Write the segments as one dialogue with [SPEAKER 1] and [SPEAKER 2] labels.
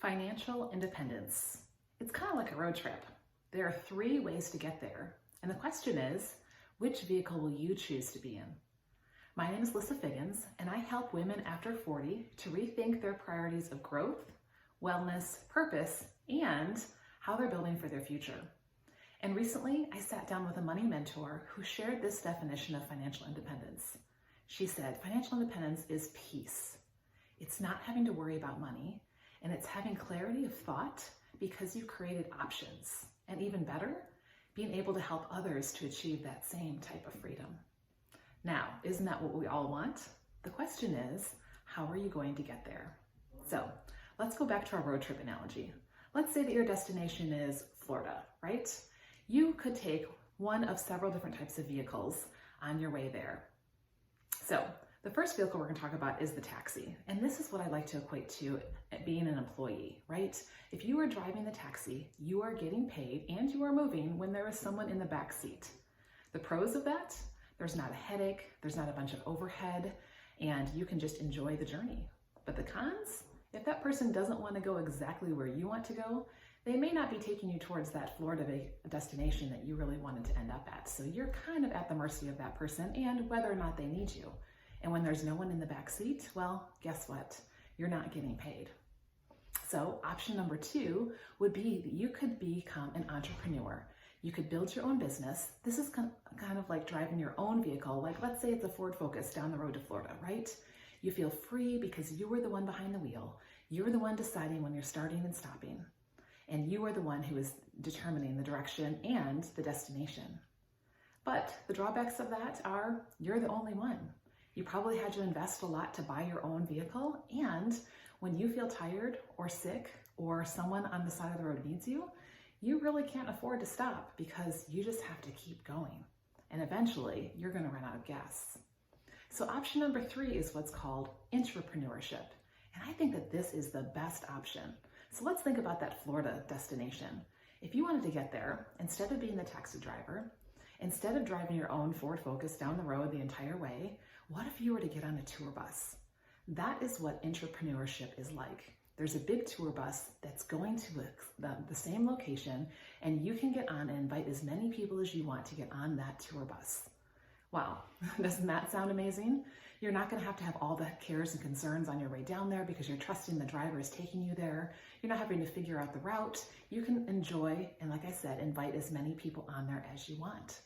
[SPEAKER 1] Financial independence. It's kind of like a road trip. There are 3 ways to get there. And the question is, which vehicle will you choose to be in? My name is Lissa Figgins, and I help women after 40 to rethink their priorities of growth, wellness, purpose, and how they're building for their future. And recently, I sat down with a money mentor who shared this definition of financial independence. She said, financial independence is peace. It's not having to worry about money, and it's having clarity of thought because you've created options. And even better, being able to help others to achieve that same type of freedom. Now, isn't that what we all want? The question is, how are you going to get there? So let's go back to our road trip analogy. Let's say that your destination is Florida, right? You could take one of several different types of vehicles on your way there. So the first vehicle we're going to talk about is the taxi. And this is what I like to equate to being an employee, right? If you are driving the taxi, you are getting paid and you are moving when there is someone in the back seat. The pros of that, there's not a headache, there's not a bunch of overhead, and you can just enjoy the journey. But the cons, if that person doesn't want to go exactly where you want to go, they may not be taking you towards that Florida destination that you really wanted to end up at. So you're kind of at the mercy of that person and whether or not they need you. And when there's no one in the back seat, well, guess what? You're not getting paid. So option number 2 would be that you could become an entrepreneur. You could build your own business. This is kind of like driving your own vehicle. Like let's say it's a Ford Focus down the road to Florida, right? You feel free because you were the one behind the wheel. You're the one deciding when you're starting and stopping. And you are the one who is determining the direction and the destination. But the drawbacks of that are you're the only one. You probably had to invest a lot to buy your own vehicle, and when you feel tired or sick or someone on the side of the road needs you, you really can't afford to stop because you just have to keep going. And eventually, you're going to run out of gas. So option number 3 is what's called entrepreneurship. And I think that this is the best option. So let's think about that Florida destination. If you wanted to get there, instead of being the taxi driver, instead of driving your own Ford Focus down the road the entire way, what if you were to get on a tour bus? That is what entrepreneurship is like. There's a big tour bus that's going to the same location, and you can get on and invite as many people as you want to get on that tour bus. Wow, doesn't that sound amazing? You're not going to have all the cares and concerns on your way down there because you're trusting the driver is taking you there. You're not having to figure out the route. You can enjoy, and like I said, invite as many people on there as you want.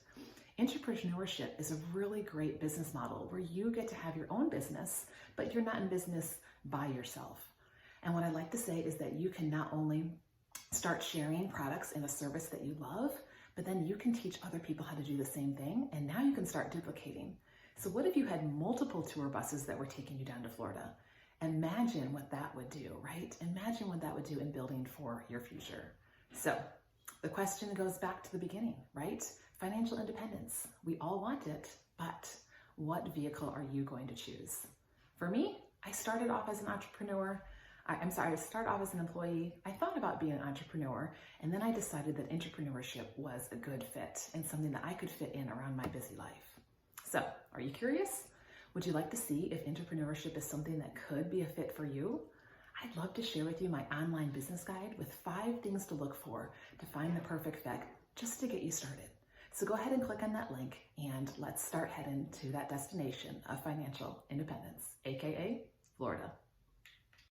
[SPEAKER 1] Entrepreneurship is a really great business model where you get to have your own business, but you're not in business by yourself. And what I like to say is that you can not only start sharing products in a service that you love, but then you can teach other people how to do the same thing, and now you can start duplicating. So what if you had multiple tour buses that were taking you down to Florida? Imagine what that would do, right? Imagine what that would do in building for your future. So the question goes back to the beginning, right? Financial independence. We all want it, but what vehicle are you going to choose? For me, I started off as an entrepreneur. I started off as an employee. I thought about being an entrepreneur, and then I decided that entrepreneurship was a good fit and something that I could fit in around my busy life. So, are you curious? Would you like to see if entrepreneurship is something that could be a fit for you? I'd love to share with you my online business guide with 5 things to look for to find the perfect fit just to get you started. So go ahead and click on that link and let's start heading to that destination of financial independence, aka Florida.